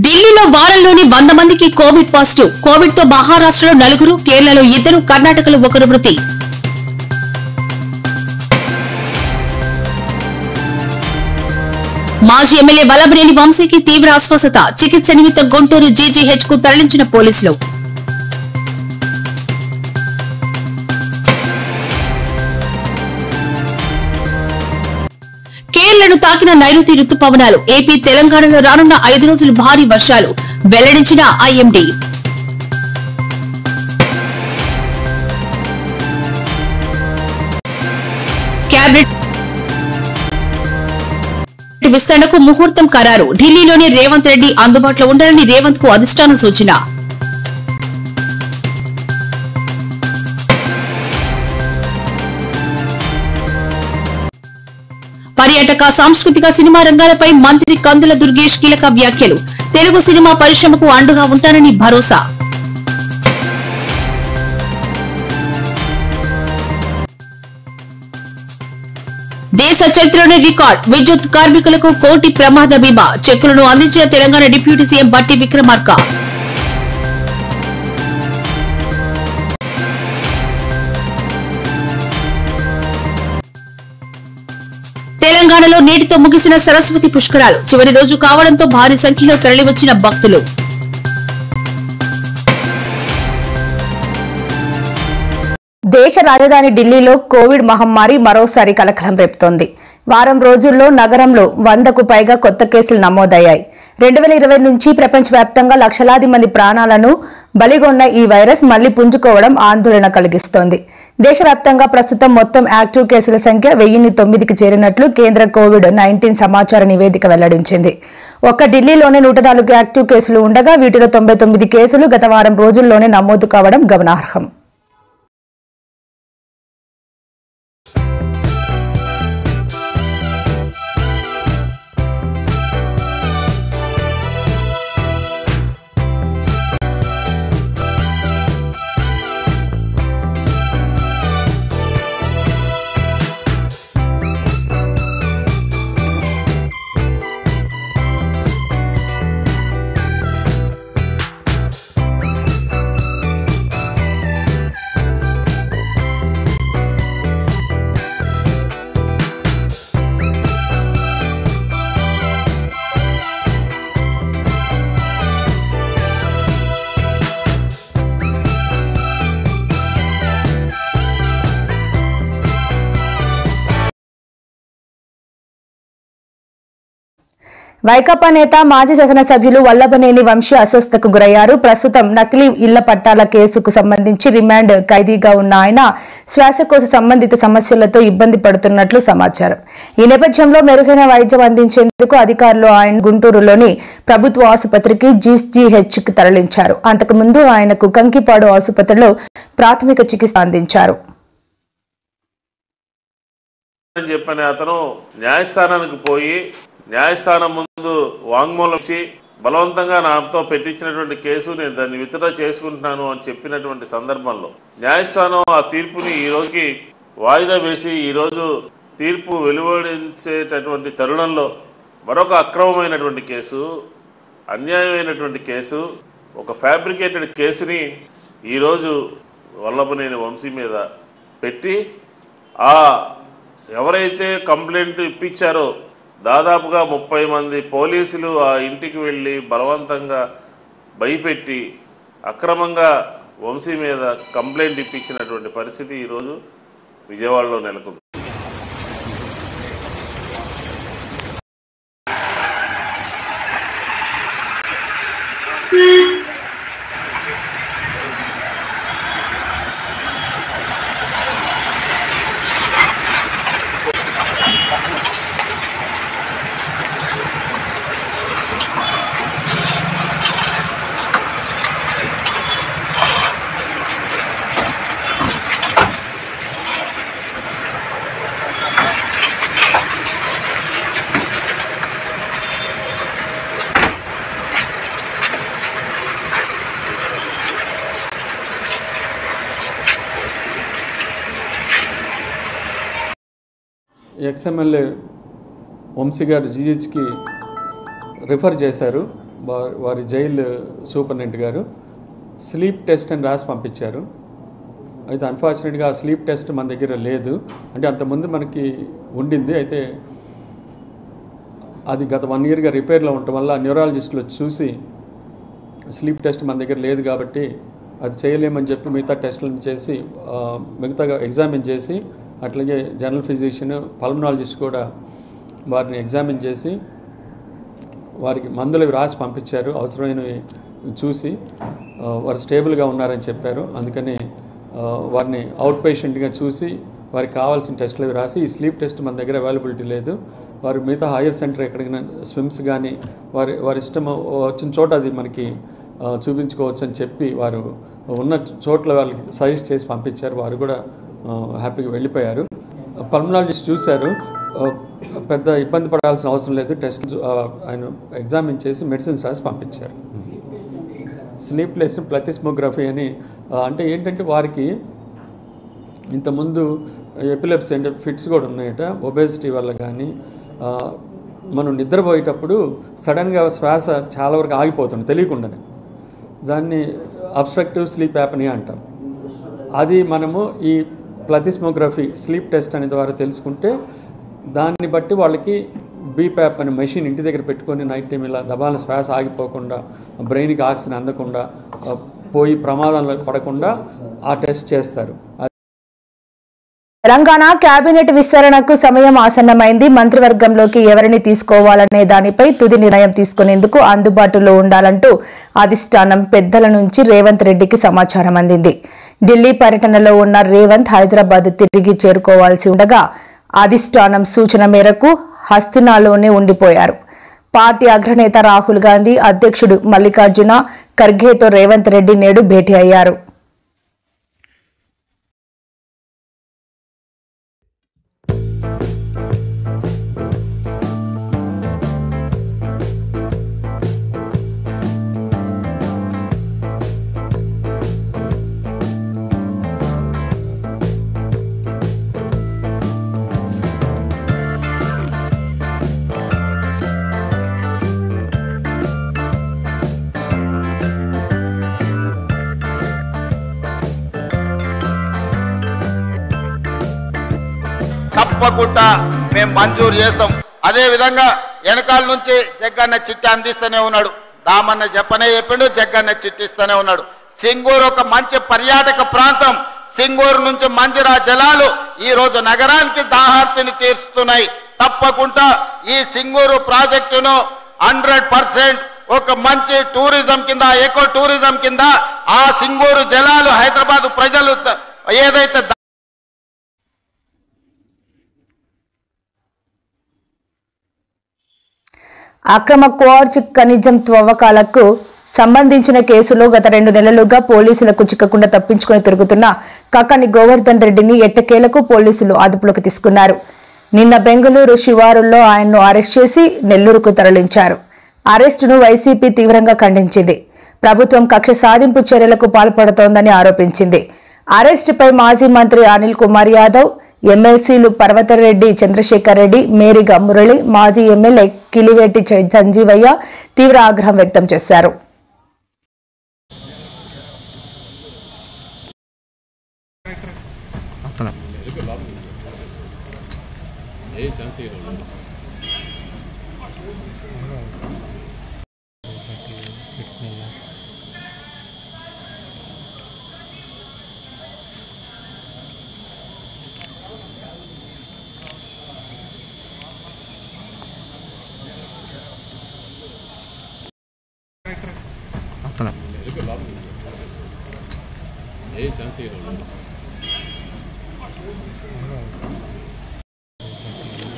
ఢిల్లీలో వారంలోని 100 మందికి Covid positive. Covid తో మహారాష్ట్రలో 4, కేరళలో 2, కర్ణాటకలో 1 మృతి. మాజీ ఎమ్మెల్యే వల్లభనేని వంశీకి తీవ్ర అస్వస్థత. చికిత్స నిమిత్తం గుంటూరు జీజీహెచ్ కు తరలించిన పోలీసులు. కేరళను తాకిన నైరుతి రుతుపవనాలు. ఏపీ, తెలంగాణలో రానున్న 5 రోజులు భారీ వర్షాలు వెల్లడించిన ఐఎండీ. కేబినెట్ విస్తరణకు ముహూర్తం ఖరారు. ఢిల్లీలోని రేవంత్ రెడ్డి అందుబాటులో ఉండాలని రేవంత్ కు అధిష్టానం సూచన. పర్యాటక, సాంస్కృతిక, సినిమా రంగాలపై మంత్రి కందుల దుర్గేష్ కీలక వ్యాఖ్యలు. తెలుగు సినిమా పరిశ్రమకు అండగా ఉంటానని భరోసా. దేశ చరిత్రలోని రికార్డ్. విద్యుత్ కార్మికులకు 1 కోటి ప్రమాద బీమా. చెక్కులను అందించిన తెలంగాణ డిప్యూటీ సీఎం బట్టి విక్రమార్క. తెలంగాణలో నేటితో ముగిసిన సరస్వతి పుష్కరాలు. చివరి రోజు కావడంతో భారీ సంఖ్యలో తరలివచ్చిన భక్తులు. దేశ రాజధాని ఢిల్లీలో కోవిడ్ మహమ్మారి మరోసారి కలకలం రేపుతోంది. వారం రోజుల్లో నగరంలో 100కు పైగా కొత్త కేసులు నమోదయ్యాయి. 2020 నుంచి ప్రపంచవ్యాప్తంగా లక్షలాది మంది ప్రాణాలను బలిగొన్న ఈ వైరస్ మళ్లీ పుంజుకోవడం ఆందోళన కలిగిస్తోంది. దేశవ్యాప్తంగా ప్రస్తుతం మొత్తం యాక్టివ్ కేసుల సంఖ్య 1009కి చేరినట్లు కేంద్ర కోవిడ్-19 సమాచార నివేదిక వెల్లడించింది. ఒక్క ఢిల్లీలోనే 104 యాక్టివ్ కేసులు ఉండగా వీటిలో 99 కేసులు గత వారం రోజుల్లోనే నమోదు కావడం గమనార్హం. వైకాపా నేత మాజీ శాసనసభ్యులు వల్లభనేని వంశీ అస్వస్థతకు గురయ్యారు. ప్రస్తుతం నకిలీ ఇళ్ల పట్టాల కేసుకు సంబంధించి రిమాండ్ ఖైదీగా ఉన్న ఆయన శ్వాసకోశ సంబంధిత సమస్యలతో ఇబ్బంది పడుతున్నట్లు సమాచారం. ఈ నేపథ్యంలో మెరుగైన వైద్యం అందించేందుకు అధికారులు ఆయన గుంటూరులోని ప్రభుత్వ ఆసుపత్రికి జీజీహెచ్ కు తరలించారు. అంతకుముందు ఆయనకు కంకిపాడు ఆసుపత్రిలో ప్రాథమిక చికిత్స అందించారు. న్యాయస్థానం ముందు వాంగ్మూలం ఇచ్చి బలవంతంగా నాతో పెట్టించినటువంటి కేసు నేను దాన్ని విత్డ్రా చేసుకుంటున్నాను అని చెప్పినటువంటి సందర్భంలో న్యాయస్థానం ఆ తీర్పుని ఈ రోజుకి వాయిదా వేసి ఈ రోజు తీర్పు వెలువడించేటటువంటి తరుణంలో మరొక అక్రమమైనటువంటి కేసు, అన్యాయమైనటువంటి కేసు, ఒక ఫ్యాబ్రికేటెడ్ కేసుని ఈరోజు వల్లభనేని వంశీ మీద పెట్టి ఎవరైతే కంప్లైంట్ ఇప్పించారో దాదాపుగా 30 మంది పోలీసులు ఆ ఇంటికి వెళ్ళి బలవంతంగా భయపెట్టి అక్రమంగా వంశీ మీద కంప్లైంట్ ఇప్పించినటువంటి పరిస్థితి ఈరోజు విజయవాడలో నెలకొంది. ఎక్స్ఎమ్మెల్యే వంశీ గారు జీహెచ్కి రిఫర్ చేశారు. వారి జైలు సూపరింటెండెంట్ గారు స్లీప్ టెస్ట్ అని రాసి పంపించారు. అయితే అన్ఫార్చునేట్గా ఆ స్లీప్ టెస్ట్ మన దగ్గర లేదు. అంటే అంతకుముందు మనకి ఉండింది, అయితే అది గత 1 ఇయర్గా రిపేర్లో ఉండటం వల్ల న్యూరాలజిస్టులు చూసి స్లీప్ టెస్ట్ మన దగ్గర లేదు కాబట్టి అది చేయలేమని చెప్పి మిగతా టెస్టులను చేసి మిగతాగా ఎగ్జామిన్ చేసి, అట్లాగే జనరల్ ఫిజిషియన్ పల్మనాలజిస్ట్ కూడా వారిని ఎగ్జామిన్ చేసి వారికి మందులు రాసి పంపించారు. అవసరమైనవి చూసి వారు స్టేబుల్గా ఉన్నారని చెప్పారు. అందుకని వారిని అవుట్ పేషెంట్గా చూసి వారికి కావాల్సిన టెస్టులు రాసి, ఈ స్లీప్ టెస్ట్ మన దగ్గర అవైలబిలిటీ లేదు, వారు మిగతా హైయర్ సెంటర్ ఎక్కడికైనా స్విమ్స్ కానీ వారి ఇష్టం వచ్చిన చోట అది మనకి చూపించుకోవచ్చు అని చెప్పి వారు ఉన్న చోట్ల వాళ్ళకి సజెస్ట్ చేసి పంపించారు. వారు కూడా హ్యాపీగా వెళ్ళిపోయారు. పల్మనాలజిస్ట్ చూశారు, పెద్ద ఇబ్బంది పడాల్సిన అవసరం లేదు, టెస్ట్ ఆయన ఎగ్జామిన్ చేసి మెడిసిన్స్ రాసి పంపించారు. స్లీప్లెస్ ప్లథిస్మోగ్రఫీ అని అంటే ఏంటంటే వారికి ఇంతకుముందు ఎపిలెప్సీ అంటే ఫిట్స్ కూడా ఉన్నాయట. ఒబేసిటీ వల్ల కానీ మనం నిద్రపోయేటప్పుడు సడన్గా శ్వాస చాలా వరకు ఆగిపోతుంది తెలియకుండానే, దాన్ని అబ్స్ట్రక్టివ్ స్లీప్ యాప్నియా అంటాం. అది మనము ఈ ప్లథిస్మోగ్రఫీ స్లీప్ టెస్ట్ అనే ద్వారా తెలుసుకుంటే దాన్ని బట్టి వాళ్ళకి బీప్యాప్ అనే మెషిన్ ఇంటి దగ్గర పెట్టుకొని నైట్ టైం ఇలా దబాలను శ్వాస ఆగిపోకుండా, బ్రెయిన్కి ఆక్సిజన్ అందకుండా పోయి ప్రమాదంలో పడకుండా ఆ టెస్ట్ చేస్తారు. తెలంగాణ కేబినెట్ విస్తరణకు సమయం ఆసన్నమైంది. మంత్రివర్గంలోకి ఎవరిని తీసుకోవాలనే దానిపై తుది నిర్ణయం తీసుకునేందుకు అందుబాటులో ఉండాలంటూ అధిష్టానం పెద్దల నుంచి రేవంత్ రెడ్డికి సమాచారం అందింది. ఢిల్లీ పర్యటనలో ఉన్న రేవంత్ హైదరాబాద్ తిరిగి చేరుకోవాల్సి ఉండగా అధిష్టానం సూచన మేరకు హస్తినాలోనే ఉండిపోయారు. పార్టీ అగ్రనేత రాహుల్ గాంధీ, అధ్యక్షుడు మల్లికార్జున ఖర్గేతో రేవంత్ రెడ్డి నేడు భేటీ అయ్యారు. తప్పకుండా మేము మంజూరు చేస్తాం. అదే విధంగా వెనకాల నుంచి జగ్గన్న చిట్టి అందిస్తూనే ఉన్నాడు. దామన్న చెప్పిండు, జగ్గన్న చిట్టిస్తూనే ఉన్నాడు. సింగూరు ఒక మంచి పర్యాటక ప్రాంతం. సింగూరు నుంచి మంజిరా జలాలు ఈ రోజు నగరానికి దాహార్తిని తీరుస్తున్నాయి. తప్పకుండా ఈ సింగూరు ప్రాజెక్టును 100% ఒక మంచి టూరిజం కింద, ఎకో టూరిజం కింద ఆ సింగూరు జలాలు హైదరాబాద్ ప్రజలు ఏదైతే అక్రమ క్వార్జ్ ఖనిజం త్రవ్వకాలకు సంబంధించిన కేసులో గత 2 నెలలుగా పోలీసులకు చిక్కకుండా తప్పించుకుని తిరుగుతున్న కక్కని గోవర్ధన్ రెడ్డిని ఎట్టకేలకు పోలీసులు అదుపులోకి తీసుకున్నారు. నిన్న బెంగళూరు శివారుల్లో ఆయన్ను అరెస్ట్ చేసి నెల్లూరుకు తరలించారు. అరెస్టును వైసీపీ తీవ్రంగా ఖండించింది. ప్రభుత్వం కక్ష సాధింపు చర్యలకు పాల్పడుతోందని ఆరోపించింది. అరెస్టుపై మాజీ మంత్రి అనిల్ కుమార్ యాదవ్, ఎమ్మెల్సీలు పర్వతరెడ్డి చంద్రశేఖర్ రెడ్డి, మేరిగా మురళి, మాజీ ఎమ్మెల్యే కిలివేటి సంజీవయ్య తీవ్ర ఆగ్రహం వ్యక్తం చేశారు.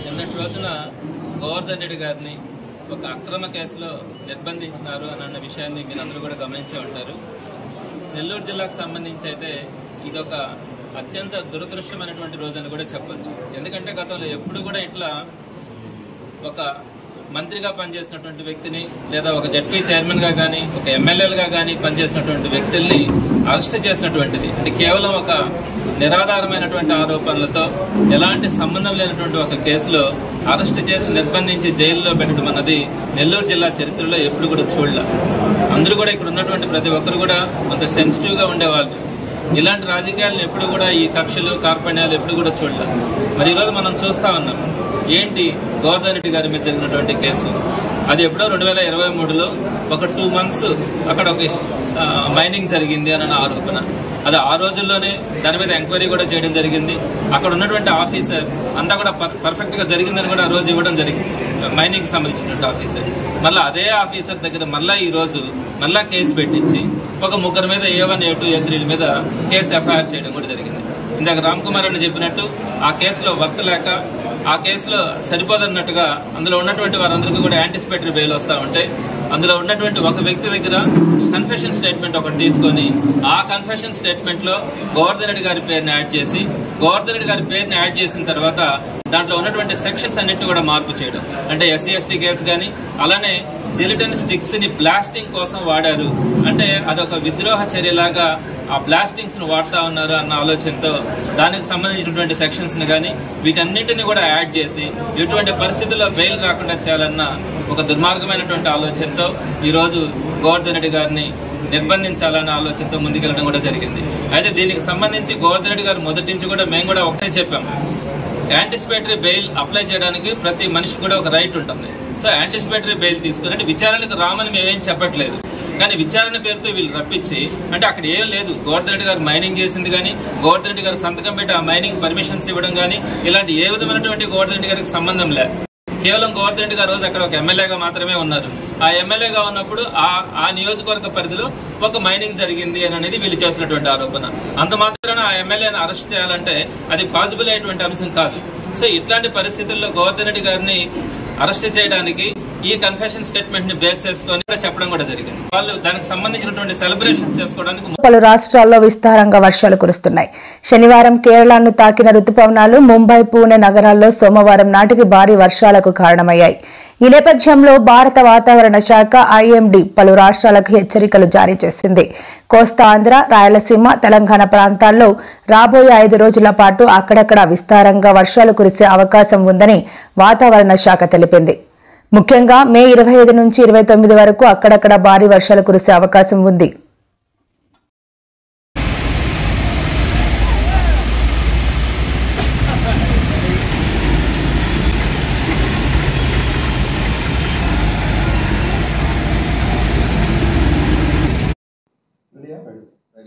నిన్నటి రోజున గోవర్ధన్ రెడ్డి గారిని ఒక అక్రమ కేసులో నిర్బంధించినారు అన్న విషయాన్ని మీరందరూ కూడా గమనించే ఉంటారు. నెల్లూరు జిల్లాకు సంబంధించి అయితే ఇదొక అత్యంత దురదృష్టమైనటువంటి రోజు అని కూడా చెప్పచ్చు. ఎందుకంటే గతంలో ఎప్పుడు కూడా ఇట్లా ఒక మంత్రిగా పనిచేసినటువంటి వ్యక్తిని, లేదా ఒక జడ్పీ చైర్మన్గా కానీ, ఒక ఎమ్మెల్యేలుగా కానీ పనిచేసినటువంటి వ్యక్తుల్ని అరెస్ట్ చేసినటువంటిది అంటే కేవలం ఒక నిరాధారమైనటువంటి ఆరోపణలతో ఎలాంటి సంబంధం లేనటువంటి ఒక కేసులో అరెస్ట్ చేసి నిర్బంధించి జైల్లో పెట్టడం అన్నది నెల్లూరు జిల్లా చరిత్రలో ఎప్పుడు కూడా చూడలే. అందరూ కూడా ఇక్కడ ఉన్నటువంటి ప్రతి ఒక్కరు కూడా కొంత సెన్సిటివ్గా ఉండేవాళ్ళు. ఇలాంటి రాజకీయాలను ఎప్పుడు కూడా ఈ కక్షలు కార్పణ్యాలు ఎప్పుడు కూడా చూడలే. మరి ఈరోజు మనం చూస్తూ ఉన్నాం ఏంటి గోవర్ధన్ రెడ్డి గారి మీద జరిగినటువంటి కేసు. అది ఎప్పుడో 2023లో ఒక 2 months అక్కడ ఒక మైనింగ్ జరిగింది అన్న ఆరోపణ. అది ఆ రోజుల్లోనే దాని మీద ఎంక్వైరీ కూడా చేయడం జరిగింది. అక్కడ ఉన్నటువంటి ఆఫీసర్ అంతా కూడా పర్ఫెక్ట్గా జరిగిందని కూడా ఆ రోజు ఇవ్వడం జరిగింది, మైనింగ్కి సంబంధించినటువంటి ఆఫీసర్. మళ్ళీ అదే ఆఫీసర్ దగ్గర మళ్ళీ ఈరోజు మళ్ళీ కేసు పెట్టించి ఒక 3 మీద A1, A2, A3 మీద కేసు ఎఫ్ఐఆర్ చేయడం కూడా జరిగింది. ఇందాక రామ్ కుమార్ అని చెప్పినట్టు ఆ కేసులో వర్త లేక ఆ కేసులో సరిపోదన్నట్టుగా అందులో ఉన్నటువంటి వారందరికీ కూడా యాంటిసిపేటరీ బెయిల్ వస్తూ ఉంటే అందులో ఉన్నటువంటి ఒక వ్యక్తి దగ్గర కన్ఫెషన్ స్టేట్మెంట్ ఒకటి తీసుకొని ఆ కన్ఫెషన్ స్టేట్మెంట్లో గోవర్ధన్ రెడ్డి గారి పేరుని యాడ్ చేసి గోవర్ధన్ రెడ్డి గారి పేరుని యాడ్ చేసిన తర్వాత దాంట్లో ఉన్నటువంటి సెక్షన్స్ అన్నిటి కూడా మార్పు చేయడం. అంటే SC ST కేసు కానీ అలానే జిలిటన్ స్టిక్స్ని బ్లాస్టింగ్ కోసం వాడారు అంటే అదొక విద్రోహ చర్యలాగా ఆ బ్లాస్టింగ్స్ను వాడుతూ ఉన్నారు అన్న ఆలోచనతో దానికి సంబంధించినటువంటి సెక్షన్స్ని కానీ వీటన్నింటినీ కూడా యాడ్ చేసి ఎటువంటి పరిస్థితుల్లో బెయిల్ రాకుండా చేయాలన్న ఒక దుర్మార్గమైనటువంటి ఆలోచనతో ఈరోజు గోవర్ధన్ రెడ్డి గారిని నిర్బంధించాలన్న ఆలోచనతో ముందుకెళ్ళడం కూడా జరిగింది. అయితే దీనికి సంబంధించి గోవర్ధన్ రెడ్డి గారు మొదటి నుంచి కూడా మేము కూడా ఒకటే చెప్పాం, యాంటిసిపేటరీ బెయిల్ అప్లై చేయడానికి ప్రతి మనిషికి కూడా ఒక రైట్ ఉంటుంది. సో యాంటిసిపేటరీ బెయిల్ తీసుకుని అంటే విచారణకు రామని మేమేం చెప్పట్లేదు, కానీ విచారణ పేరుతో వీళ్ళు రప్పించి అంటే అక్కడ ఏం లేదు. గోవర్ధన్ రెడ్డి గారు మైనింగ్ చేసింది కానీ గోవర్ధన్ రెడ్డి గారు సంతకం పెట్టి ఆ మైనింగ్ పర్మిషన్స్ ఇవ్వడం కానీ ఇలాంటి ఏ విధమైనటువంటి గోవర్ధన్ రెడ్డి గారికి సంబంధం లేదు. కేవలం గోవర్ధన్ రెడ్డి గారు రోజు అక్కడ ఒక ఎమ్మెల్యేగా మాత్రమే ఉన్నారు. ఆ ఎమ్మెల్యేగా ఉన్నప్పుడు ఆ నియోజకవర్గ పరిధిలో ఒక మైనింగ్ జరిగింది అని అనేది వీళ్ళు చేసినటువంటి ఆరోపణ. అంత మాత్రాన ఆ ఎమ్మెల్యేని అరెస్ట్ చేయాలంటే అది పాసిబుల్ అయ్యేటువంటి అంశం కాదు. సో ఇట్లాంటి పరిస్థితుల్లో గోవర్ధన్ రెడ్డి గారిని అరెస్ట్ చేయడానికి ఈ కన్ఫెషన్ స్టేట్మెంట్ ని బేస్ చేసుకొని చెప్పడం కూడా జరిగింది. వాళ్ళు దానికి సంబంధించినటువంటి సెలబ్రేషన్స్ చేసుకోవడానికి పలు రాష్ట్రాల్లో విస్తారంగా వర్షాలు కురుస్తున్నాయి. శనివారం కేరళను తాకిన రుతుపవనాలు ముంబై, పూణె నగరాల్లో సోమవారం నాటికి భారీ వర్షాలకు కారణమయ్యాయి. ఈ నేపథ్యంలో భారత వాతావరణ శాఖ IMD పలు రాష్ట్రాలకు హెచ్చరికలు జారీ చేసింది. కోస్తా ఆంధ్ర, రాయలసీమ, తెలంగాణ ప్రాంతాల్లో రాబోయే 5 రోజుల పాటు అక్కడక్కడ విస్తారంగా వర్షాలు కురిసే అవకాశం ఉందని వాతావరణ శాఖ తెలిపింది. ముఖ్యంగా మే 25 నుంచి 29 వరకు అక్కడక్కడ భారీ వర్షాలు కురిసే అవకాశం ఉంది.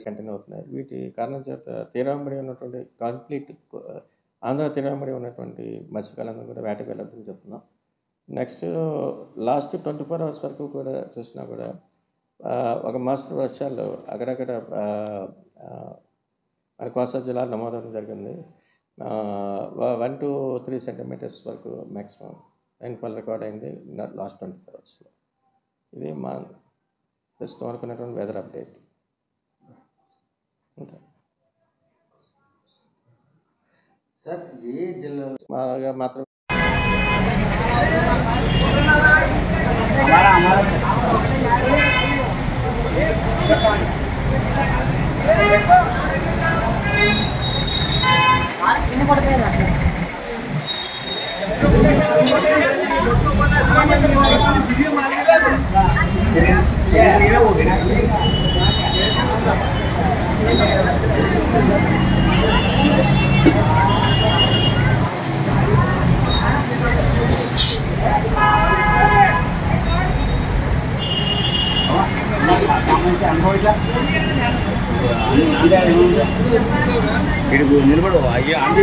కంటిన్యూ అవుతున్నాయి. వీటి కారణం చేత తీరాంబడి ఉన్నటువంటి కంప్లీట్ ఆంధ్ర తీరాంబడి ఉన్నటువంటి మత్స్యకారులందరూ కూడా వేటకు వెళ్ళొద్దని చెప్తున్నాం. నెక్స్ట్ లాస్ట్ 24 hours వరకు కూడా చూసినా కూడా ఒక మాస్టర్ వర్షాలు అక్కడక్కడ మన కోస్తా జిల్లాలో నమోదవడం జరిగింది. 1 to 3 centimeters వరకు మ్యాక్సిమం రైన్ఫాల్ రికార్డ్ అయింది లాస్ట్ 24 hours. ఇది మా ప్రస్తుతం అనుకున్నటువంటి వెదర్ అప్డేట్. అంతే సార్. ఏ జిల్లా మాత్రం నిలబడు అయ్యా అంటే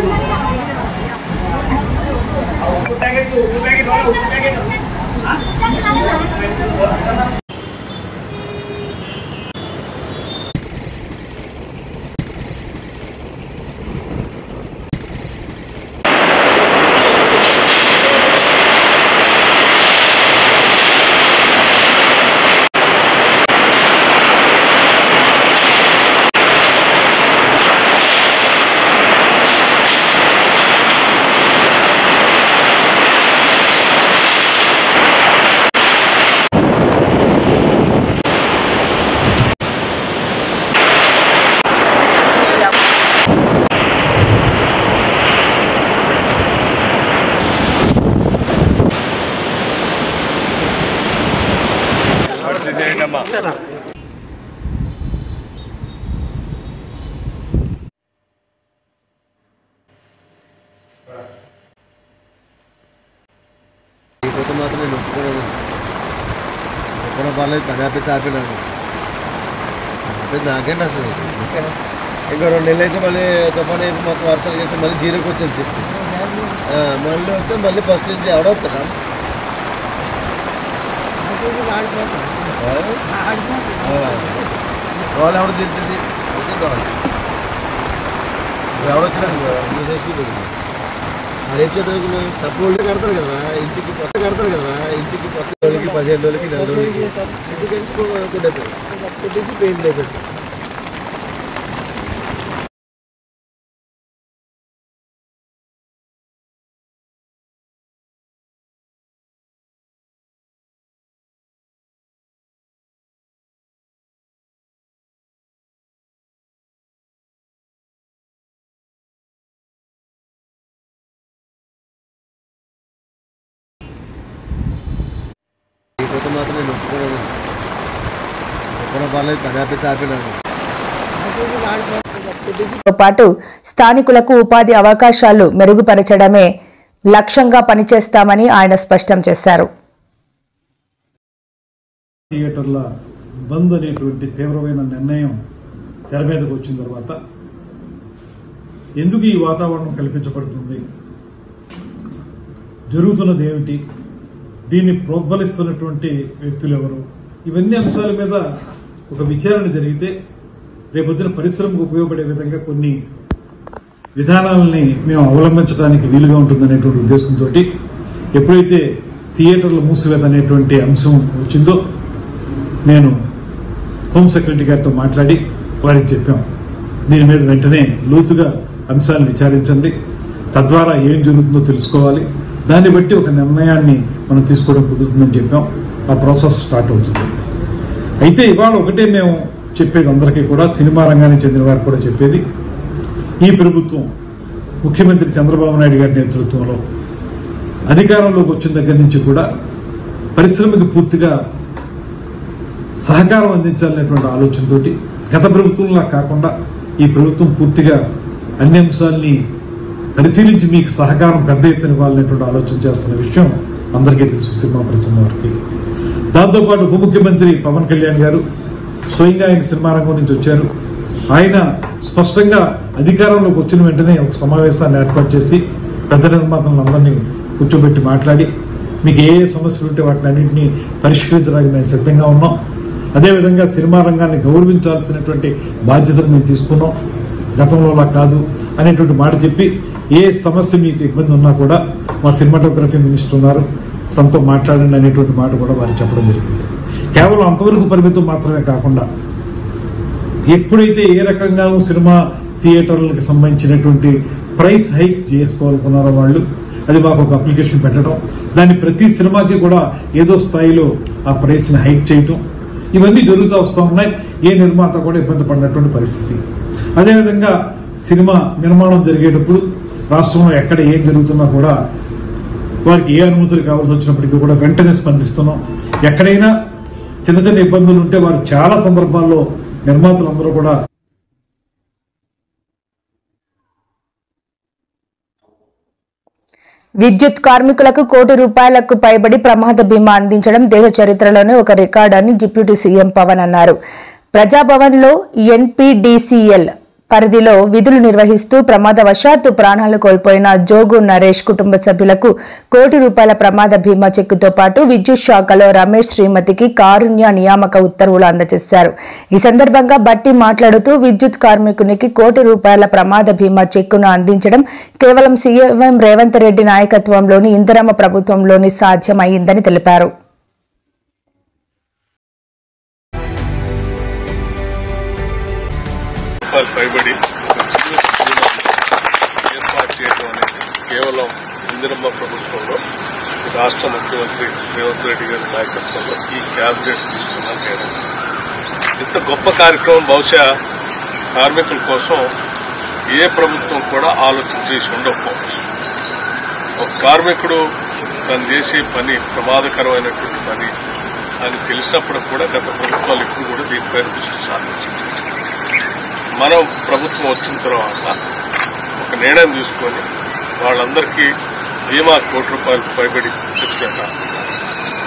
అమ్మా. మాత్రం నేను ఒప్పుకోలేదు. ఒప్పుకున్న పర్లేదు, పని ఆపితే ఆపినాను. ఆపితే నాకేంటి అసలు. ఇంకా 2 నెలలు అయితే మళ్ళీ తుఫాన్ అయిపోయి మొత్తం వర్షాలు చేసి మళ్ళీ జీరోకి వచ్చేది చెప్పి మళ్ళీ వస్తే మళ్ళీ ఫస్ట్ నుంచి ఎవడవుతారా వాళ్ళు ఎవడ తింటుంది ఎవడొచ్చినా చేసుకుంటుంది. అదే చదువుకులు సపోర్ట్ కడతారు కదా, ఇంటికి కొత్త కడతారు కదా, ఇంటికి కొత్త రోజులకి 15 రోజులకి 4 రోజులకి ఇంటికి కొట్టేస్తారు కొట్టేసి పెయింట్ వేసారు. మాత్రం నేను ఒప్పుకోలేదు. ఒప్పుకున్న పర్లేదు, పని ఆపితే ఆపినాను. తో పాటు స్థానికులకు ఉపాధి అవకాశాలు మెరుగుపరచడమే లక్ష్యంగా పనిచేస్తామని ఆయన స్పష్టం చేశారు. థియేటర్ల బంద్ అనేటువంటి తీవ్రమైన నిర్ణయం తెర మీదకు వచ్చిన తర్వాత ఎందుకు ఈ వాతావరణం కల్పించబడుతుంది, జరుగుతున్నది ఏమిటి, దీన్ని ప్రోద్బలిస్తున్నటువంటి వ్యక్తులు ఎవరు, ఇవన్నీ అంశాల మీద ఒక విచారణ జరిగితే రేపొద్దున పరిశ్రమకు ఉపయోగపడే విధంగా కొన్ని విధానాలని మేము అవలంబించడానికి వీలుగా ఉంటుందనేటువంటి ఉద్దేశంతో ఎప్పుడైతే థియేటర్ల మూసివేత అనేటువంటి అంశం వచ్చిందో నేను హోమ్ సెక్రటరీ గారితో మాట్లాడి వారికి చెప్పాం, దీని మీద వెంటనే లోతుగా అంశాలను విచారించండి, తద్వారా ఏం జరుగుతుందో తెలుసుకోవాలి, దాన్ని బట్టి ఒక నిర్ణయాన్ని మనం తీసుకోవడం కుదురుతుందని చెప్పాం. ఆ ప్రాసెస్ స్టార్ట్ అవుతుంది. అయితే ఇవాళ ఒకటే మేము చెప్పేది అందరికీ కూడా, సినిమా రంగానికి చెందిన వారికి కూడా చెప్పేది, ఈ ప్రభుత్వం ముఖ్యమంత్రి చంద్రబాబు నాయుడు గారి నేతృత్వంలో అధికారంలోకి వచ్చిన దగ్గర నుంచి కూడా పరిశ్రమకి పూర్తిగా సహకారం అందించాలనేటువంటి ఆలోచనతో గత ప్రభుత్వంలా కాకుండా ఈ ప్రభుత్వం పూర్తిగా అన్ని అంశాలని పరిశీలించి మీకు సహకారం పెద్ద ఎత్తున ఇవ్వాలనేటువంటి ఆలోచన చేస్తున్న విషయం అందరికీ తెలుసు సినిమా పరిశ్రమ వారికి. దాంతోపాటు ఉప ముఖ్యమంత్రి పవన్ కళ్యాణ్ గారు స్వయంగా ఆయన సినిమా రంగం నుంచి వచ్చారు. ఆయన స్పష్టంగా అధికారంలోకి వచ్చిన వెంటనే ఒక సమావేశాన్ని ఏర్పాటు చేసి పెద్ద నిర్మాతలందరినీ కూర్చోబెట్టి మాట్లాడి మీకు ఏ సమస్యలు ఉంటే వాటిని అన్నింటినీ పరిష్కరించడానికి మేము సిద్ధంగా ఉన్నాం, అదేవిధంగా సినిమా రంగాన్ని గౌరవించాల్సినటువంటి బాధ్యతను మేము తీసుకున్నాం, గతంలోలా కాదు అనేటువంటి మాట చెప్పి ఏ సమస్య మీకు ఇబ్బంది ఉన్నా కూడా మా సినిమాటోగ్రఫీ మినిస్టర్ ఉన్నారు, తనతో మాట్లాడండి అనేటువంటి మాట కూడా వారు చెప్పడం జరిగింది. కేవలం అంతవరకు పరిమితం మాత్రమే కాకుండా ఎప్పుడైతే ఏ రకంగా సినిమా థియేటర్లకు సంబంధించినటువంటి ప్రైస్ హైక్ చేసుకోవాలనుకున్నారో వాళ్ళు, అది మాకు ఒక అప్లికేషన్ పెట్టడం, దాన్ని ప్రతి సినిమాకి కూడా ఏదో స్థాయిలో ఆ ప్రైస్ని హైక్ చేయటం, ఇవన్నీ జరుగుతూ వస్తూ ఉన్నాయి. ఏ నిర్మాత కూడా ఇబ్బంది పడినటువంటి పరిస్థితి. అదేవిధంగా సినిమా నిర్మాణం జరిగేటప్పుడు రాష్ట్రంలో ఎక్కడ ఏం జరుగుతున్నా కూడా వారికి ఏ అనుమతులు కావాల్సి వచ్చినప్పటికీ కూడా వెంటనే స్పందిస్తున్నాం. ఎక్కడైనా చిన్న చిన్న ఇబ్బందులు ఉంటే వారు చాలా సందర్భాల్లో నిర్మాతలందరూ కూడా విద్యుత్ కార్మికులకు ₹1 కోటి పైబడి ప్రమాద బీమా అందించడం దేశ చరిత్రలోనే ఒక రికార్డు అని డిప్యూటీ సీఎం పవన్ అన్నారు. ప్రజాభవన్లో ఎన్పీడీసీఎల్ పరిధిలో విధులు నిర్వహిస్తూ ప్రమాదవశాత్తు ప్రాణాలు కోల్పోయిన జోగు నరేష్ కుటుంబ సభ్యులకు ₹1 కోటి ప్రమాద బీమా చెక్కుతో పాటు విద్యుత్ శాఖలో రమేష్ శ్రీమతికి కారుణ్య నియామక ఉత్తర్వులు అందజేశారు. ఈ సందర్భంగా బట్టి మాట్లాడుతూ విద్యుత్ కార్మికునికి ₹1 కోటి ప్రమాద బీమా చెక్కును అందించడం కేవలం సీఎం రేవంత్ రెడ్డి నాయకత్వంలోని ఇందిరమ్మ ప్రభుత్వంలోని సాధ్యమైందని తెలిపారు. పైబడి ఏర్పాటు చేయడం అనేది కేవలం ఇందిరమ్మ ప్రభుత్వంలో రాష్ట్ర ముఖ్యమంత్రి రేవంత్ రెడ్డి గారి నాయకత్వంలో ఈ క్యాబినెట్ తీసుకున్న నిర్ణయం. ఇంత గొప్ప కార్యక్రమం బహుశా కార్మికుల కోసం ఏ ప్రభుత్వం కూడా ఆలోచన చేసి ఉండకపోవచ్చు. ఒక కార్మికుడు తను చేసే పని ప్రమాదకరమైనటువంటి పని అని తెలిసినప్పుడు కూడా గత ప్రభుత్వాలు ఇప్పుడు కూడా దీనిపైన దృష్టి సారించారు. మనం ప్రభుత్వం వచ్చిన తర్వాత ఒక నిర్ణయం తీసుకొని వాళ్ళందరికీ బీమా ₹1 కోటి పైబడి తెచ్చాక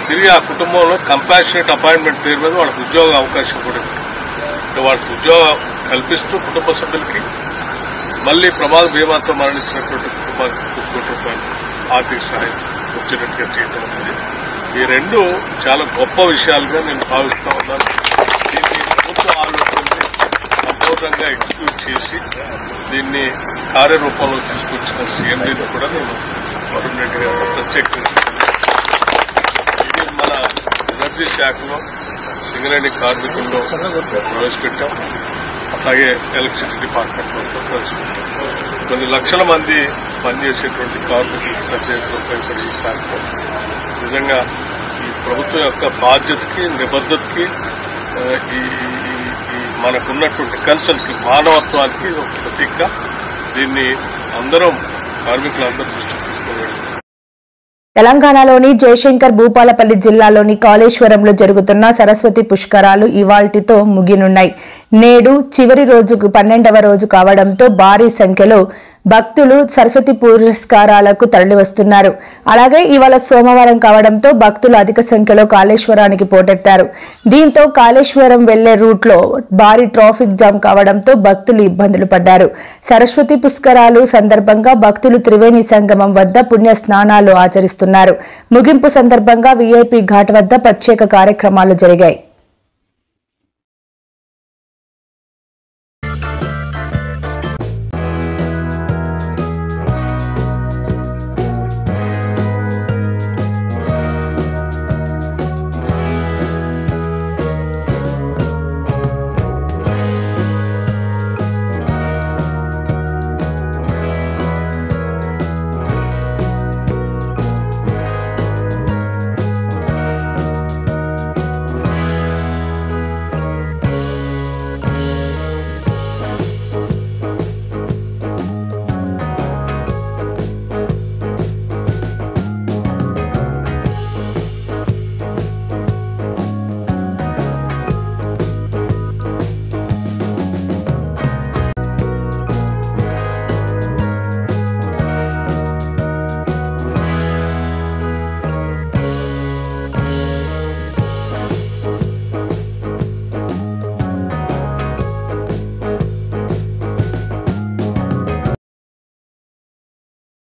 తిరిగి ఆ కుటుంబంలో కంపాషనేట్ అపాయింట్మెంట్ పేరు మీద వాళ్ళకి ఉద్యోగ అవకాశం కూడా ఉంది. వాళ్ళకి ఉద్యోగం కల్పిస్తూ కుటుంబ సభ్యులకి మళ్లీ ప్రమాద బీమాతో మరణించినటువంటి కుటుంబానికి ₹1 ఆర్థిక సహాయం వచ్చేటట్టుగా చేయడం అనేది ఈ రెండు చాలా గొప్ప విషయాలుగా నేను భావిస్తా ఉన్నాను. దీన్ని ప్రభుత్వ ఆలోచనని సంపూర్ణంగా ఎగ్జిక్యూట్ చేసి దీన్ని కార్యరూపంలో తీసుకొచ్చిన సీఎండీని కూడా నేను వరుణ్ రెడ్డి గారు ప్రత్యేకంగా ఇది మన ఎనర్జీ శాఖలో సింగరేణి కార్మికుల్లో ప్రవేశపెట్టాం. అట్లాగే ఎలక్ట్రిసిటీ డిపార్ట్మెంట్లో ప్రవేశపెట్టాం. కొన్ని లక్షల మంది పనిచేసేటువంటి కార్మికులకు పనిపడి ఈ కార్యక్రమం నిజంగా ఈ ప్రభుత్వం యొక్క బాధ్యతకి నిబద్ధతకి ఈ మనకున్నటువంటి కన్సర్న్కి మానవత్వానికి ఒక ప్రతీక. దీన్ని అందరం కార్మికులందరూ దృష్టి తీసుకోవాలి. తెలంగాణలోని జయశంకర్ భూపాలపల్లి జిల్లాలోని కాళేశ్వరంలో జరుగుతున్న సరస్వతి పుష్కరాలు ఇవాల్టితో ముగినున్నాయి. నేడు చివరి రోజుకు 12వ రోజు కావడంతో భారీ సంఖ్యలో భక్తులు సరస్వతి పురస్కారాలకు తరలివస్తున్నారు. అలాగే ఇవాళ సోమవారం కావడంతో భక్తులు అధిక సంఖ్యలో కాళేశ్వరానికి పోటెత్తారు. దీంతో కాళేశ్వరం వెళ్లే రూట్లో భారీ ట్రాఫిక్ జామ్ కావడంతో భక్తులు ఇబ్బందులు పడ్డారు. సరస్వతి పుష్కరాలు సందర్భంగా భక్తులు త్రివేణి సంగమం వద్ద పుణ్య స్నానాలు ఆచరిస్తున్నారు. ముగింపు సందర్భంగా వీఐపీ ఘాట్ వద్ద ప్రత్యేక కార్యక్రమాలు జరిగాయి.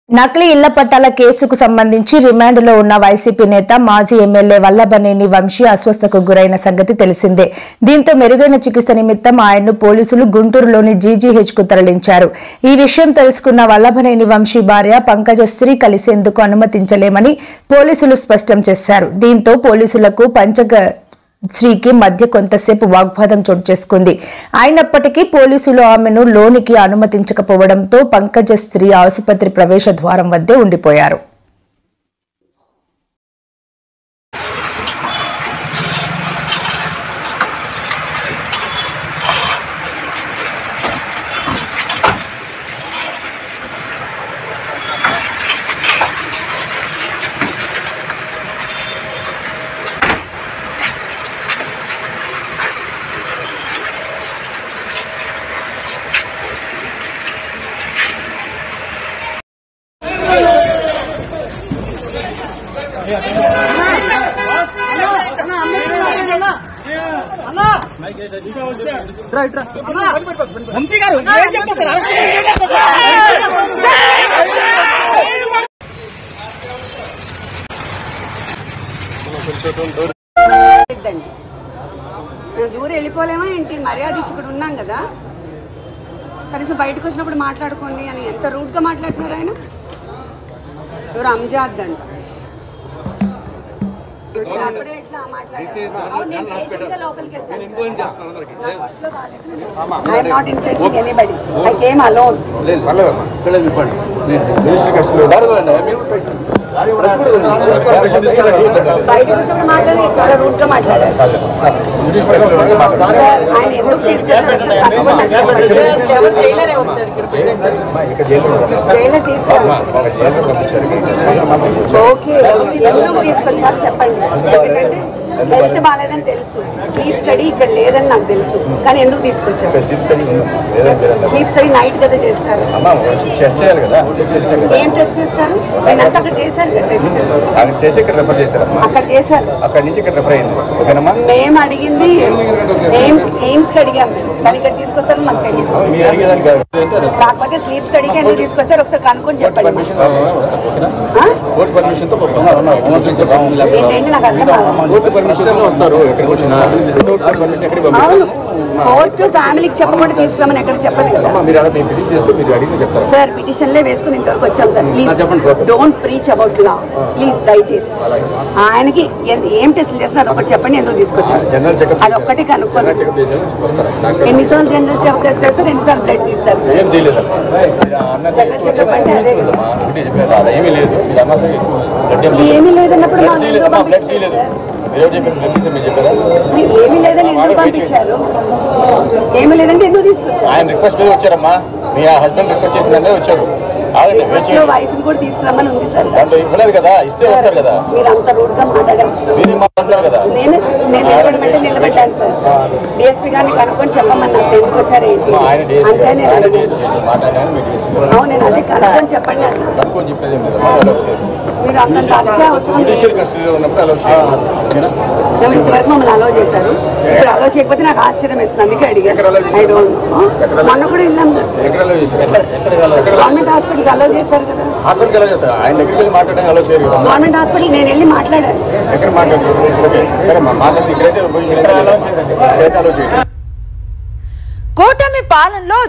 నకిలీ ఇళ్ల పట్టాల కేసుకు సంబంధించి రిమాండ్లో ఉన్న వైసీపీ నేత మాజీ ఎమ్మెల్యే వల్లభనేని వంశీ అస్వస్థకు గురైన సంగతి తెలిసిందే. దీంతో మెరుగైన చికిత్స నిమిత్తం ఆయన్ను పోలీసులు గుంటూరులోని జీజీహెచ్కు తరలించారు. ఈ విషయం తెలుసుకున్న వల్లభనేని వంశీ భార్య పంకజశ్రీ కలిసేందుకు అనుమతించలేమని పోలీసులు స్పష్టం చేశారు. దీంతో పోలీసులకు శ్రీకి మధ్య కొంతసేపు వాగ్వాదం చోటు చేసుకుంది. అయినప్పటికీ పోలీసులు ఆమెను లోనికి అనుమతించకపోవడంతో పంకజశ్రీ ఆసుపత్రి ప్రవేశ ద్వారం వద్దే ఉండిపోయారు. వంశీ గారు ఏం చెప్తారు? అరెస్ట్ దూరం వెళ్ళిపోలేమా ఏంటి? మర్యాద ఇచ్చి ఇక్కడ ఉన్నాం కదా, కనీసం బయటకు వచ్చినప్పుడు మాట్లాడుకోండి అని ఎంత రూట్ గా మాట్లాడుతున్నారు ఆయన. ఎవరు అంజాద్ అంట. అప్పుడే ఎట్లా మాట్లాడారు? లోపలికి I'm not insulting anybody. I came alone. బయటకు వచ్చినప్పుడు మాట్లాడి చాలా రూట్ గా మాట్లాడారు. ఆయన ఎందుకు తీసుకెళ్ళారు? జైలర్ తీసుకెళ్ళారు. ఓకే, ఎందుకు తీసుకొచ్చారు చెప్పండి. ఎందుకంటే హెల్త్ బాగాలేదని తెలుసు, స్లీప్ స్టడీ ఇక్కడ లేదని నాకు తెలుసు, కానీ ఎందుకు తీసుకొచ్చారు? స్లీప్ స్టడీ నైట్ కదా చేస్తారు. ఏం టెస్ట్ చేస్తారు? నేనంతా అక్కడ చేశారు కదా టెస్ట్. అక్కడ చేశారు. మేము అడిగింది ఎయిమ్స్ కి అడిగాం మేము, కానీ ఇక్కడ తీసుకొస్తారని మాకు తెలియదు. కాకపోతే స్లీప్ స్టడీకి ఎందుకు తీసుకొచ్చారు ఒకసారి కనుక్కొని చెప్పండి. ఏంటంటే నాకు అర్థం అవును, కోర్టు ఫ్యామిలీకి చెప్పకుండా తీసుకురామని ఎక్కడ చెప్పలేదు సార్. పిటిషన్లే వేసుకుని ఇంతవరకు వచ్చాం sir. Please don't preach about law please, దయచేసి. ఆయనకి ఏం టెస్ట్లు చేస్తున్నారు అదొకటి చెప్పండి, ఎందుకు తీసుకొచ్చారు అదొక్కటి కనుక్కోండి. ఎన్నిసార్లు జనరల్ చెకప్ చేస్తారు, ఎన్నిసార్లు బ్లడ్ తీస్తారు సార్? జనరల్ చెకప్ అంటే అదే కదా. ఏమీ లేదన్నప్పుడు మాకు ఎందుకు పంపించారు? ఏమీ లేదని ఎందుకు పంపించారు? ఏమీ లేదంటే ఎందుకు తీసుకొచ్చారు? ఆయన రిక్వెస్ట్ మీద వచ్చారమ్మా, మీ హస్బెండ్ రిక్వెస్ట్ చేసిందనే వచ్చారు. వైఫ్ కూడా తీసుకురమ్మని ఉంది సార్. ఇవ్వలేదు కదా, ఇస్తే వస్తారు కదా. మీరు అంత రూట్ గా మాట్లాడారు. నేను నిలబడమంటే నిలబెట్టాను సార్. డిఎస్పీ గారిని కనుక్కొని చెప్పమన్నా అసలు ఎందుకు వచ్చారు ఏంటి అంతే నేను అడిగాను. అవును, నేను అదే కనుక్కొని చెప్పండి అని. మీరు అంత తరచా అవసరం ఇంతవరకు మమ్మల్ని అలో చేశారు. ఇప్పుడు అలో చేయకపోతే నాకు ఆశ్చర్యం వేస్తుంది, అందుకే అడిగాను. I don't know. మొన్న కూడా వెళ్ళాం కదా సార్, గవర్నమెంట్ హాస్పిటల్కి అలో చేశారు కదా. గవర్నమెంట్ హాస్పిటల్ నేను వెళ్ళి మాట్లాడాను. కూటమి పాలనలో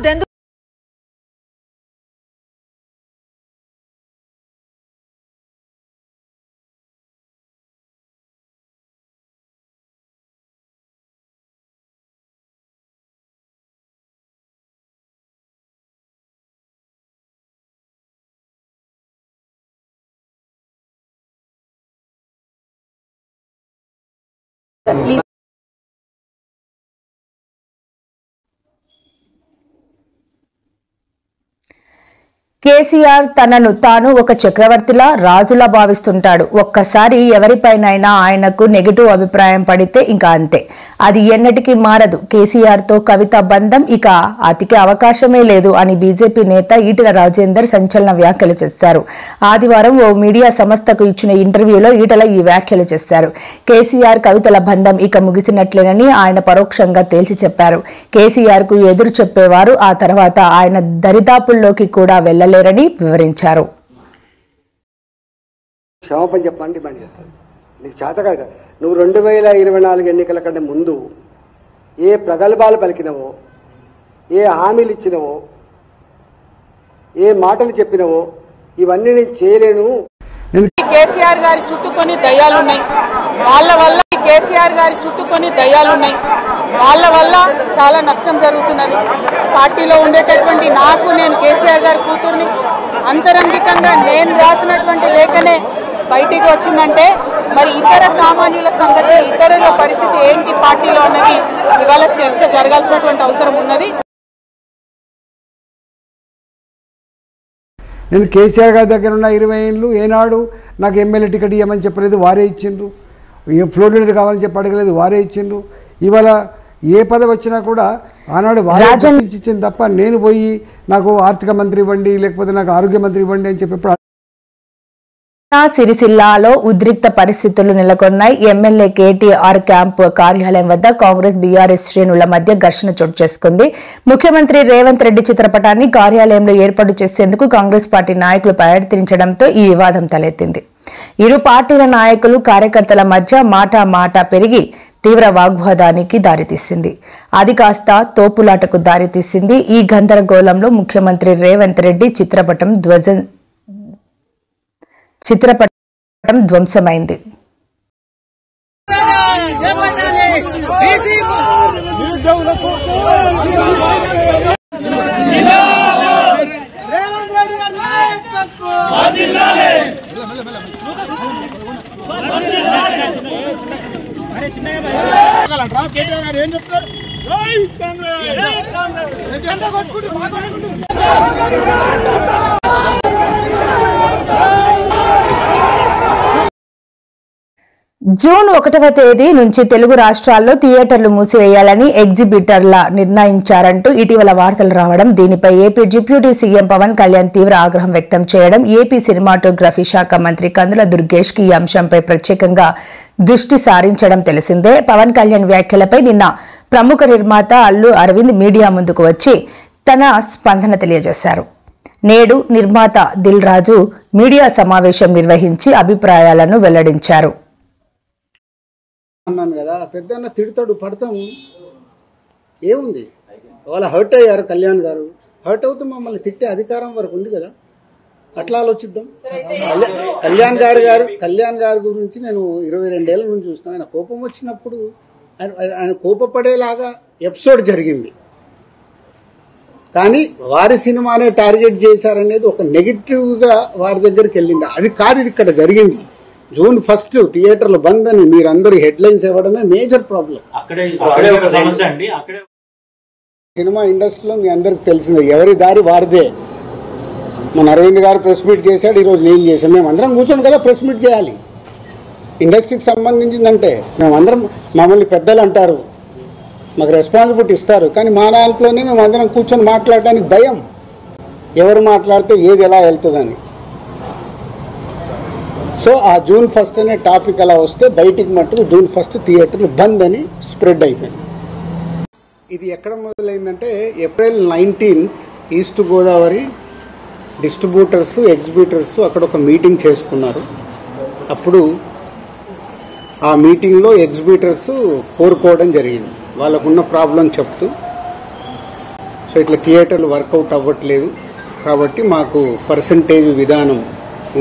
కేసీఆర్ తనను తాను ఒక చక్రవర్తిలా రాజులా భావిస్తుంటాడు. ఒక్కసారి ఎవరిపైనైనా ఆయనకు నెగిటివ్ అభిప్రాయం పడితే ఇంకా అంతే, అది ఎన్నటికీ మారదు. కేసీఆర్తో కవిత బంధం ఇక అతికే అవకాశమే లేదు అని బీజేపీ నేత ఈటెల రాజేందర్ సంచలన వ్యాఖ్యలు చేశారు. ఆదివారం ఓ మీడియా సంస్థకు ఇచ్చిన ఇంటర్వ్యూలో ఈటెల ఈ వ్యాఖ్యలు చేశారు. కేసీఆర్ కవితల బంధం ఇక ముగిసినట్లేనని ఆయన పరోక్షంగా తేల్చి చెప్పారు. కేసీఆర్ కు ఎదురు చెప్పేవారు ఆ తర్వాత ఆయన దరిదాపుల్లోకి కూడా వెళ్ళలేరని వివరించారు. క్షమాపణ చెప్పండి, డిమాండ్ చేస్తాను. నీకు చేత కాదు. నువ్వు 2024 ఎన్నికల కంటే ముందు ఏ ప్రగల్భాలు పలికినవో, ఏ హామీలు ఇచ్చినవో, ఏ మాటలు చెప్పినవో ఇవన్నీ నేను చేయలేను. కేసీఆర్ గారి చుట్టూ కొన్ని దయ్యాలున్నాయి, వాళ్ళ వల్ల కేసీఆర్ గారి చుట్టూ కొన్ని దయ్యాలున్నాయి, వాళ్ళ వల్ల చాలా నష్టం జరుగుతున్నది. పార్టీలో ఉండేటటువంటి నాకు, నేను కేసీఆర్ గారి కూతుర్ని, అంతరంగికంగా నేను రాసినటువంటి లేఖనే బయటికి వచ్చిందంటే మరి ఇతర సామాన్యుల సంగతి, ఇతరుల పరిస్థితి ఏంటి పార్టీలో అన్నది ఇవాళ చర్చ జరగాల్సినటువంటి అవసరం ఉన్నది. నేను కేసీఆర్ గారి దగ్గర ఉన్న 20 ఏళ్ళు ఏనాడు నాకు ఎమ్మెల్యే టికెట్ ఇవ్వమని చెప్పలేదు, వారే ఇచ్చిండ్రు. ఏ ఫ్లోర్ లీడర్ కావాలని చెప్పి అడగలేదు, వారే ఇచ్చిండ్రు. ఇవాళ ఏ పదవి వచ్చినా కూడా ఆనాడు వారే ఇచ్చింది తప్ప నేను పోయి నాకు ఆర్థిక మంత్రి ఇవ్వండి, లేకపోతే నాకు ఆరోగ్య మంత్రి ఇవ్వండి అని చెప్పి సిరిసిల్లాలో ఉద్రిక్త పరిస్థితులు నెలకొన్నాయి. ఎమ్మెల్యే కేటీఆర్ క్యాంప్ కార్యాలయం వద్ద కాంగ్రెస్ బీఆర్ఎస్ శ్రేణుల మధ్య ఘర్షణ చోటు చేసుకుంది. ముఖ్యమంత్రి రేవంత్ రెడ్డి చిత్రపటాన్ని కార్యాలయంలో ఏర్పాటు చేసేందుకు కాంగ్రెస్ పార్టీ నాయకులు ప్రయత్నించడంతో ఈ వివాదం తలెత్తింది. ఇరు పార్టీల నాయకులు కార్యకర్తల మధ్య మాట పెరిగి తీవ్ర వాగ్వాదానికి దారితీసింది. అది కాస్త తోపులాటకు దారితీసింది. ఈ గందరగోళంలో ముఖ్యమంత్రి రేవంత్ రెడ్డి చిత్రపటం ధ్వంసమైంది. ఏం చెప్తారు? జూన్ 1వ తేదీ నుంచి తెలుగు రాష్ట్రాల్లో థియేటర్లు మూసివేయాలని ఎగ్జిబిటర్ల నిర్ణయించారంటూ ఇటీవల వార్తలు రావడం, దీనిపై AP deputy CM Pawan Kalyan తీవ్ర ఆగ్రహం వ్యక్తం చేయడం, ఏపీ సినిమాటోగ్రఫీ శాఖ మంత్రి కందుల దుర్గేష్ కి ఈ అంశంపై ప్రత్యేకంగా దృష్టి సారించడం తెలిసిందే. పవన్ కళ్యాణ్ వ్యాఖ్యలపై నిన్న ప్రముఖ నిర్మాత అల్లు అరవింద్ మీడియా ముందుకు వచ్చి తన స్పందన తెలియజేశారు. నేడు నిర్మాత దిల్ రాజు మీడియా సమావేశం నిర్వహించి అభిప్రాయాలను వెల్లడించారు. అన్నాను కదా, పెద్దన్న తిడతాడు, పడతాం, ఏముంది, వాళ్ళ హర్ట్ అయ్యారు. కళ్యాణ్ గారు హర్ట్ అవుతూ మమ్మల్ని తిట్టే అధికారం వరకు ఉంది కదా, అట్లా ఆలోచిద్దాం. కళ్యాణ్ గారి గురించి నేను 22 ఏళ్ల నుంచి చూస్తున్నాను. ఆయన కోపం వచ్చినప్పుడు ఆయన కోపపడేలాగా ఎపిసోడ్ జరిగింది, కానీ వారి సినిమానే టార్గెట్ చేశారనేది ఒక నెగిటివ్ గా వారి దగ్గరికి వెళ్ళింది. అది కాదు ఇది ఇక్కడ జరిగింది. జూన్ 1 థియేటర్లు బంద్ అని మీరందరూ హెడ్లైన్స్ ఇవ్వడమే మేజర్ ప్రాబ్లం. సినిమా ఇండస్ట్రీలో మీ అందరికి తెలిసిందే, ఎవరి దారి వారిదే. మన అరవింద్ గారు ప్రెస్ మీట్ చేశాడు, ఈరోజు నేను చేశాను. మేము అందరం కూర్చొని కదా ప్రెస్ మీట్ చేయాలి. ఇండస్ట్రీకి సంబంధించిందంటే మేమందరం, మమ్మల్ని పెద్దలు అంటారు, మాకు రెస్పాన్సిబిలిటీ ఇస్తారు, కానీ మా దాంట్లోనే మేము అందరం కూర్చొని మాట్లాడడానికి భయం, ఎవరు మాట్లాడితే ఏది ఎలా వెళ్తుందని. సో ఆ జూన్ 1 అనే టాపిక్ అలా వస్తే బయటికి మట్టుకు జూన్ 1 థియేటర్లు బంద్ అని స్ప్రెడ్ అయిపోయింది. ఇది ఎక్కడ మొదలైందంటే April 19 east Godavari distributors exhibitors అక్కడ ఒక మీటింగ్ చేసుకున్నారు. అప్పుడు ఆ మీటింగ్లో ఎగ్జిబిటర్స్ కోరుకోవడం జరిగింది, వాళ్ళకున్న ప్రాబ్లం చెప్తూ, సో ఇట్లా థియేటర్లు వర్కౌట్ అవ్వట్లేదు కాబట్టి మాకు పర్సంటేజ్ విధానం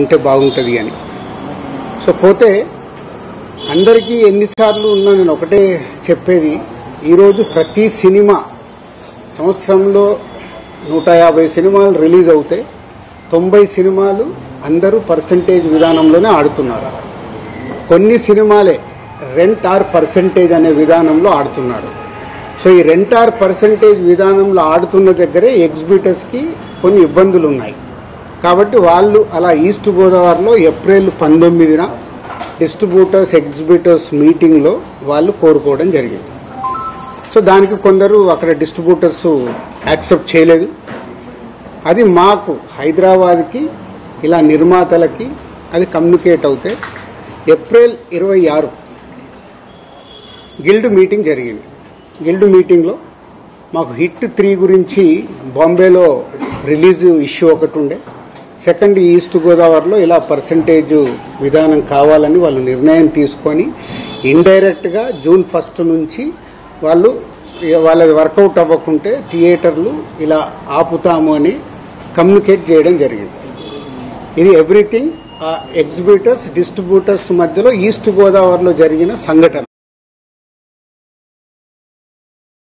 ఉంటే బాగుంటుంది అని. సో పోతే అందరికీ ఎన్నిసార్లు ఉన్నా నేను ఒకటే చెప్పేది, ఈరోజు ప్రతి సినిమా సంవత్సరంలో 150 సినిమాలు రిలీజ్ అవుతాయి, 90 సినిమాలు అందరూ పర్సంటేజ్ విధానంలోనే ఆడుతున్నారు. కొన్ని సినిమాలే రెంట్ ఆర్ పర్సంటేజ్ అనే విధానంలో ఆడుతున్నారు. సో ఈ రెంట్ ఆర్ పర్సంటేజ్ విధానంలో ఆడుతున్న దగ్గరే ఎగ్జిబిటర్స్కి కొన్ని ఇబ్బందులు ఉన్నాయి. కాబట్టి వాళ్ళు అలా ఈస్ట్ గోదావరిలో ఏప్రిల్ 19న డిస్ట్రిబ్యూటర్స్ ఎగ్జిబిటర్స్ మీటింగ్లో వాళ్ళు కోరుకోవడం జరిగింది. సో దానికి కొందరు అక్కడ డిస్ట్రిబ్యూటర్స్ యాక్సెప్ట్ చేయలేదు. అది మాకు హైదరాబాద్కి ఇలా నిర్మాతలకి అది కమ్యూనికేట్ అవుతే ఏప్రిల్ 26 గిల్డ్ మీటింగ్ జరిగింది. గిల్డ్ మీటింగ్లో మాకు హిట్ 3 గురించి బాంబేలో రిలీజ్ ఇష్యూ ఒకటి ఉండే, సెకండ్ ఈస్ట్ గోదావరిలో ఇలా పర్సంటేజ్ విధానం కావాలని వాళ్ళు నిర్ణయం తీసుకొని ఇండైరెక్ట్గా జూన్ 1 నుంచి వాళ్ళది వర్కౌట్ అవ్వకుంటే థియేటర్లు ఇలా ఆపుతాము అని కమ్యూనికేట్ చేయడం జరిగింది. ఇది ఎవ్రీథింగ్ ఎగ్జిబిటర్స్ డిస్ట్రిబ్యూటర్స్ మధ్యలో ఈస్ట్ గోదావరిలో జరిగిన సంఘటన.